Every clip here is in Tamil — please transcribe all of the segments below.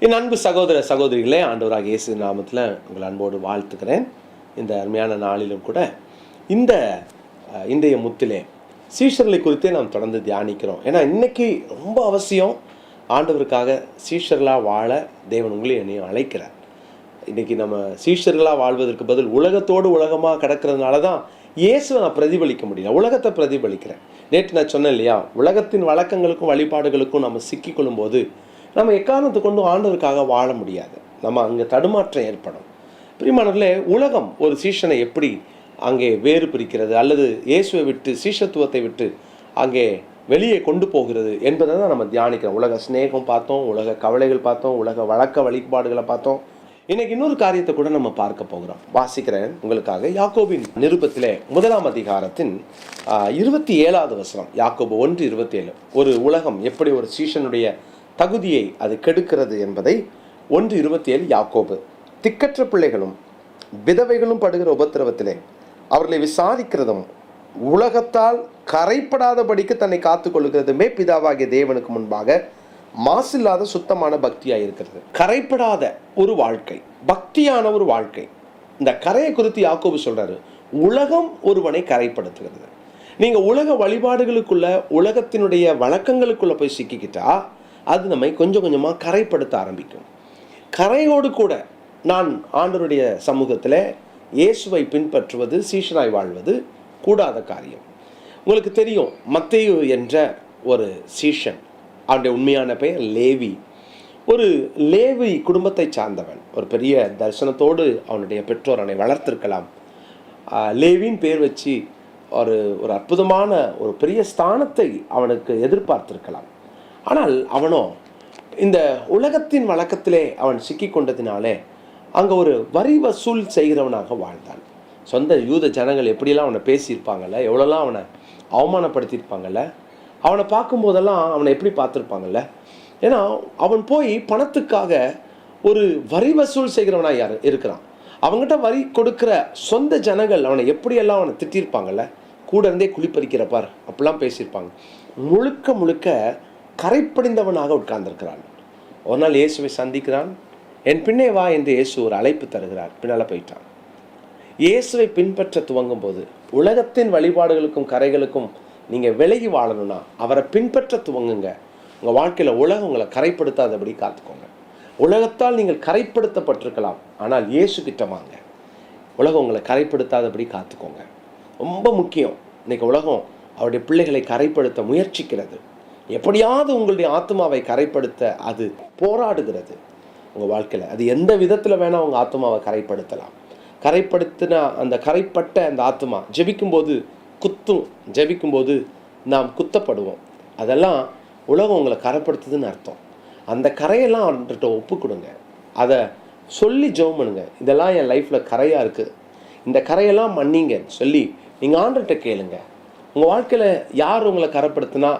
என் அன்பு சகோதர சகோதரிகளே, ஆண்டவராக இயேசு நாமத்தில் உங்கள் அன்போடு வாழ்த்துக்கிறேன். இந்த அருமையான நாளிலும் கூட இந்த இன்றைய முத்திலே சீஷர்களை குறித்தே நாம் தொடர்ந்து தியானிக்கிறோம். ஏன்னா இன்னைக்கு ரொம்ப அவசியம். ஆண்டவருக்காக சீஷர்களாக வாழ தேவன் உங்களையும் என்னையும் அழைக்கிறார். இன்றைக்கி நம்ம சீஷர்களாக வாழ்வதற்கு பதில் உலகத்தோடு உலகமாக கிடக்கிறதுனால தான் இயேசுவை நான் பிரதிபலிக்க முடியல, உலகத்தை பிரதிபலிக்கிறேன். நேற்று நான் சொன்னேன் இல்லையா, உலகத்தின் வழக்கங்களுக்கும் வழிபாடுகளுக்கும் நம்ம சிக்கிக்கொள்ளும் போது நம்ம எக்காரணத்தை கொண்டு ஆண்டவருக்காக வாழ முடியாது. நம்ம அங்கே தடுமாற்றம் ஏற்படும். பிரியமானவர்களே, உலகம் ஒரு சீஷனை எப்படி அங்கே வேறு பிரிக்கிறது அல்லது இயேசுவை விட்டு சீஷத்துவத்தை விட்டு அங்கே வெளியே கொண்டு போகிறது என்பதை தான் நம்ம தியானிக்கிறோம். உலக சிநேகம் பார்த்தோம், உலக கவலைகள் பார்த்தோம், உலக வழக்க வழிபாடுகளை பார்த்தோம். இன்னைக்கு இன்னொரு காரியத்தை கூட நம்ம பார்க்க போகிறோம். வாசிக்கிறேன் உங்களுக்காக. யாக்கோபின் நிருபத்திலே 1ஆம் அதிகாரத்தின் 27வது வசனம். யாக்கோபு 1:27. ஒரு உலகம் எப்படி ஒரு சீஷனுடைய தகுதியை அது கெடுக்கிறது என்பதை 1:27 யாக்கோபு. திக்கற்ற பிள்ளைகளும் விதவைகளும் படுகிற உபத்திரவத்திலே அவர்களை விசாரிக்கிறதும் உலகத்தால் கரைப்படாதபடிக்கு தன்னை காத்துக்கொள்ளுகிறதுமே பிதாவாகிய தேவனுக்கு முன்பாக மாசில்லாத சுத்தமான பக்தியாக இருக்கிறது. கரைப்படாத ஒரு வாழ்க்கை, பக்தியான ஒரு வாழ்க்கை. இந்த கரையை குறித்து யாக்கோபு சொல்றாரு, உலகம் ஒருவனை கரைப்படுத்துகிறது. நீங்க உலக வழிபாடுகளுக்குள்ள, உலகத்தினுடைய வழக்கங்களுக்குள்ள போய் சிக்கிக்கிட்டா அது நம்மை கொஞ்சம் கொஞ்சமாக கரைப்படுத்த ஆரம்பிக்கும். கரையோடு கூட நான் ஆண்டவருடைய சமூகத்தில் இயேசுவை பின்பற்றுவது, சீஷனாய் வாழ்வது கூடாத காரியம். உங்களுக்கு தெரியும், மத்தேயு என்ற ஒரு சீஷன், அவனுடைய உண்மையான பெயர் லேவி. ஒரு லேவி குடும்பத்தை சார்ந்தவன். ஒரு பெரிய தரிசனத்தோடு அவனுடைய பெற்றோர் அவனை வளர்த்திருக்கலாம். லேவின் பேர் வச்சு ஒரு அற்புதமான ஒரு பெரிய ஸ்தானத்தை அவனுக்கு எதிர்பார்த்திருக்கலாம். ஆனால் அவனோ இந்த உலகத்தின் வழக்கத்திலே அவன் சிக்கி கொண்டதினாலே அங்கே ஒரு வரி வசூல் செய்கிறவனாக வாழ்ந்தான். சொந்த யூத ஜனங்கள் எப்படியெல்லாம் அவனை பேசியிருப்பாங்கல்ல, எவ்வளோலாம் அவனை அவமானப்படுத்தியிருப்பாங்கல்ல, அவனை பார்க்கும்போதெல்லாம் அவனை எப்படி பார்த்துருப்பாங்கல்ல. ஏன்னா அவன் போய் பணத்துக்காக ஒரு வரி வசூல் செய்கிறவனாக யார் இருக்கிறான். அவங்ககிட்ட வரி கொடுக்குற சொந்த ஜனங்கள் அவனை எப்படியெல்லாம் அவனை திட்டிருப்பாங்கல்ல, கூட இருந்தே குளிப்பறிக்கிறப்பார் அப்படிலாம் பேசியிருப்பாங்க. முழுக்க முழுக்க கரைப்படிந்தவனாக உட்கார்ந்திருக்கிறான். ஒரு நாள் இயேசுவை சந்திக்கிறான். என் பின்னே வா என்று இயேசு ஒரு அழைப்பு தருகிறார். பின்னால் போயிட்டான். இயேசுவை பின்பற்ற துவங்கும் போது உலகத்தின் வழிபாடுகளுக்கும் கரைகளுக்கும் நீங்கள் விலகி வாழணும்னா அவரை பின்பற்ற துவங்குங்க. உங்கள் வாழ்க்கையில் உலகம் உங்களை கரைப்படுத்தாதபடி காத்துக்கோங்க. உலகத்தால் நீங்கள் கரைப்படுத்தப்பட்டிருக்கலாம், ஆனால் இயேசு கிட்ட வாங்க. உலகம் உங்களை கரைப்படுத்தாதபடி காத்துக்கோங்க. ரொம்ப முக்கியம். இன்னைக்கு உலகம் அவருடைய பிள்ளைகளை கரைப்படுத்த முயற்சிக்கிறது. எப்படியாவது உங்களுடைய ஆத்மாவை கரைப்படுத்த அது போராடுகிறது. உங்கள் வாழ்க்கையில் அது எந்த விதத்தில் வேணால் உங்கள் ஆத்மாவை கரைப்படுத்தலாம். கரைப்படுத்தினா அந்த கரைப்பட்ட அந்த ஆத்மா ஜெபிக்கும்போது குத்தும், ஜெபிக்கும்போது நாம் குத்தப்படுவோம். அதெல்லாம் உலகம் உங்களை கரைப்படுத்துதுன்னு அர்த்தம். அந்த கரையெல்லாம் அவர்கிட்ட ஒப்பு கொடுங்க. அதை சொல்லி ஜெபம் பண்ணுங்க. இதெல்லாம் என் லைஃப்பில் கரையாக இருக்குது, இந்த கரையெல்லாம் மன்னிங்கன்னு சொல்லி நீங்கள் ஆண்டர்கிட்ட கேளுங்க. உங்கள் வாழ்க்கையில் யார் உங்களை கரைப்படுத்தினா,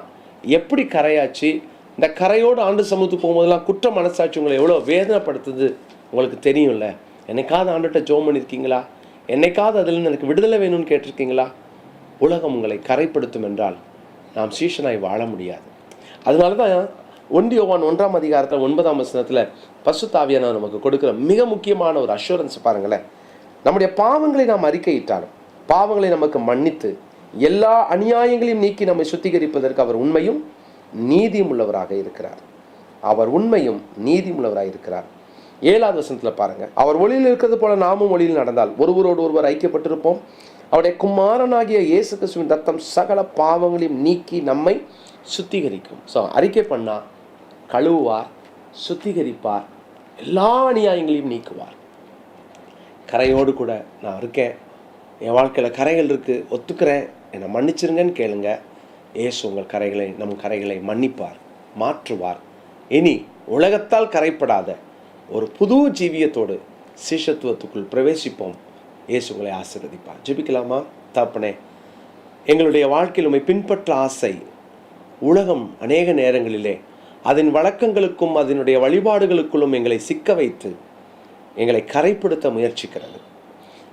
எப்படி கரையாச்சு, இந்த கரையோடு ஆண்டு சமூகத்துக்கு போகும்போதெல்லாம் குற்ற மனசாட்சி உங்களை எவ்வளோ வேதனைப்படுத்துது உங்களுக்கு தெரியும்ல. என்னைக்காவது ஆண்டுகிட்ட ஜெபம் பண்ணியிருக்கீங்களா? என்னைக்காவது அதில் எனக்கு விடுதலை வேணும்னு கேட்டிருக்கீங்களா? உலகம் உங்களை கரைப்படுத்தும் என்றால் நாம் சீஷனாய் வாழ முடியாது. அதனால தான் 1 யோவான் 1ஆம் அதிகாரத்தில் 9ஆம் வசனத்தில் பரிசுத்த ஆவியானவர் நமக்கு கொடுக்குற மிக முக்கியமான ஒரு அஷூரன்ஸ் பாருங்களேன். நம்முடைய பாவங்களை நாம் அறிக்கையிட்டாலும் பாவங்களை நமக்கு மன்னித்து எல்லா அநியாயங்களையும் நீக்கி நம்மை சுத்திகரிப்பதற்கு அவர் உண்மையும் நீதியும் உள்ளவராக இருக்கிறார். அவர் உண்மையும் நீதியும் உள்ளவராக இருக்கிறார். 7வது வசனத்தில் பாருங்க, அவர் ஒளியில் இருக்கிறது போல நாமும் ஒளியில் நடந்தால் ஒருவரோடு ஒருவர் ஐக்கியப்பட்டிருப்போம். அவருடைய குமாரனாகிய இயேசு கிறிஸ்துவின் ரத்தம் சகல பாவங்களையும் நீக்கி நம்மை சுத்திகரிக்கும். ஸோ அறிக்கை பண்ணால் கழுவுவார், சுத்திகரிப்பார், எல்லா அநியாயங்களையும் நீக்குவார். கரையோடு கூட நான் இருக்கேன், என் வாழ்க்கையில் கரைகள் இருக்குது, ஒத்துக்கிறேன், என்னை மன்னிச்சிருங்கன்னு கேளுங்க. இயேசு உங்கள் கரைகளை, நம் கரைகளை மன்னிப்பார், மாற்றுவார். இனி உலகத்தால் கரைப்படாத ஒரு புது ஜீவியத்தோடு சீஷத்துவத்துக்குள் பிரவேசிப்போம். இயேசு உங்களை ஆசீர்வதிப்பார். ஜெபிக்கலாமா? தகப்பனே, எங்களுடைய வாழ்க்கையில் உம்மை பின்பற்ற ஆசை. உலகம் அநேக நேரங்களிலே அதன் வழக்கங்களுக்கும் அதனுடைய வழிபாடுகளுக்குள்ளும் எங்களை சிக்க வைத்து எங்களை கரைப்படுத்த முயற்சிக்கிறது.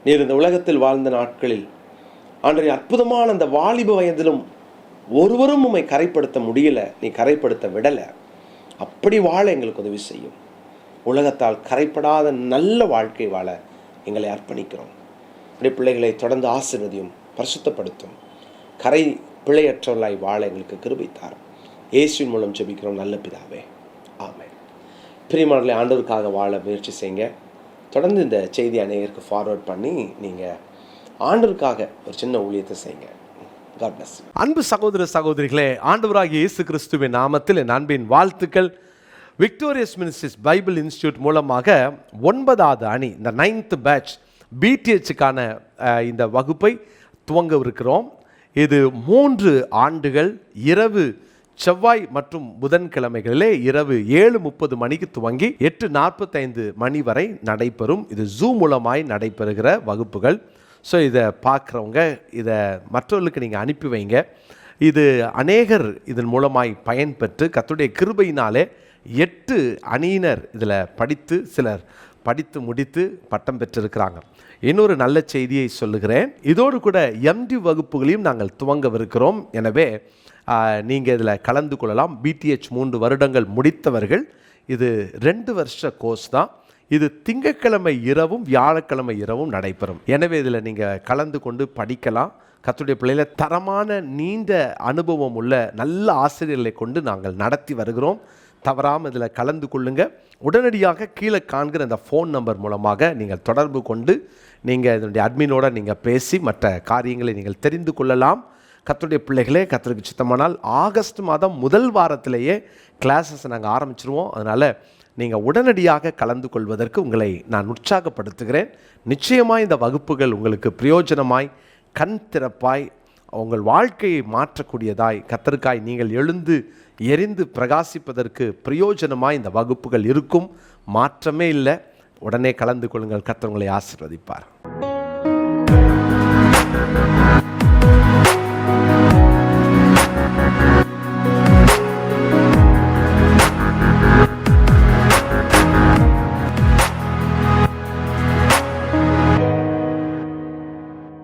நீர் இந்த உலகத்தில் வாழ்ந்த நாட்களில் ஆண்டவரே, அற்புதமான அந்த வாலிப வயதிலும் ஒருவரும் உம்மை கரைப்படுத்த முடியல, நீ கரைப்படுத்த விடலை. அப்படி வாழ எங்களுக்கு உதவி செய்யும். உலகத்தால் கரைப்படாத நல்ல வாழ்க்கை வாழ எங்களை அர்ப்பணிக்கிறோம். இப்படி பிள்ளைகளை தொடர்ந்து ஆசீர்வதியும், பரிசுத்தப்படுத்தும். கரை பிழையற்றவர்களாய் வாழ எங்களுக்கு கிருபை தாரும். இயேசுவின் மூலம் ஜெபிக்கிறோம் நல்ல பிதாவே, ஆமென். பிரியமானவர்களே, ஆண்டவருக்காக வாழ முயற்சி செய்யுங்க. தொடர்ந்து இந்த செய்தி அநேகருக்கு ஃபார்வர்ட் பண்ணி நீங்கள் ஆண்டவருக்காக ஒரு சின்ன ஊழியத்தை செய்யுங்க. God bless you. அன்பு சகோதர சகோதரிகளே, ஆண்டவராகிய இயேசு கிறிஸ்துவின் நாமத்தில் என் அன்பின் வாழ்த்துக்கள். விக்டோரியஸ் மினிஸ்ட்ரிஸ் பைபிள் இன்ஸ்டியூட் மூலமாக 9வது அணி, இந்த 9th பேட்ச் பிடிஹெச்சுக்கான இந்த வகுப்பை துவங்கவிருக்கிறோம். இது 3 ஆண்டுகள் இரவு செவ்வாய் மற்றும் புதன்கிழமைகளிலே இரவு 7:30 மணிக்கு துவங்கி 8:45 மணி வரை நடைபெறும். இது ஜூம் மூலமாய் நடைபெறுகிற வகுப்புகள். ஸோ இதை பார்க்குறவங்க இதை மற்றவர்களுக்கு நீங்கள் அனுப்பி வைங்க. இது அநேகர் இதன் மூலமாய் பயன்பெற்று கர்த்தருடைய கிருபையினாலே 8 அணியினர் இதில் படித்து, சிலர் படித்து முடித்து பட்டம் பெற்றிருக்கிறாங்க. இன்னொரு நல்ல செய்தியை சொல்லுகிறேன். இதோடு கூட எம்டி வகுப்புகளையும் நாங்கள் துவங்கவிருக்கிறோம். எனவே நீங்கள் இதில் கலந்து கொள்ளலாம். பிடிஹெச் 3 வருடங்கள் முடித்தவர்கள். இது 2 வருஷ கோர்ஸ் தான். இது திங்கட்கிழமை இரவும் வியாழக்கிழமை இரவும் நடைபெறும். எனவே இதில் நீங்கள் கலந்து கொண்டு படிக்கலாம். கர்த்தருடைய பிள்ளைகளை தரமான நீண்ட அனுபவம் உள்ள நல்ல ஆசிரியர்களை கொண்டு நாங்கள் நடத்தி வருகிறோம். தவறாமல் இதில் கலந்து கொள்ளுங்க. உடனடியாக கீழே காண்கிற இந்த ஃபோன் நம்பர் மூலமாக நீங்கள் தொடர்பு கொண்டு நீங்கள் இதனுடைய அட்மினோட நீங்கள் பேசி மற்ற காரியங்களை நீங்கள் தெரிந்து கொள்ளலாம். கர்த்தருடைய பிள்ளைகளே, கர்த்தருக்கு சித்தமானால் ஆகஸ்ட் மாதம் முதல் வாரத்திலேயே கிளாஸஸ் நாங்கள் ஆரம்பிச்சிருவோம். அதனால் நீங்கள் உடனடியாக கலந்து கொள்வதற்கு உங்களை நான் உற்சாகப்படுத்துகிறேன். நிச்சயமாக இந்த வகுப்புகள் உங்களுக்கு பிரயோஜனமாய், கண் திறப்பாய், உங்கள் வாழ்க்கையை மாற்றக்கூடியதாய், கர்த்தருக்காய் நீங்கள் எழுந்து எரிந்து பிரகாசிப்பதற்கு பிரயோஜனமாய் இந்த வகுப்புகள் இருக்கும். மாற்றமே இல்லை. உடனே கலந்து கொள்ளுங்கள். கர்த்தர் உங்களை ஆசீர்வதிப்பார்.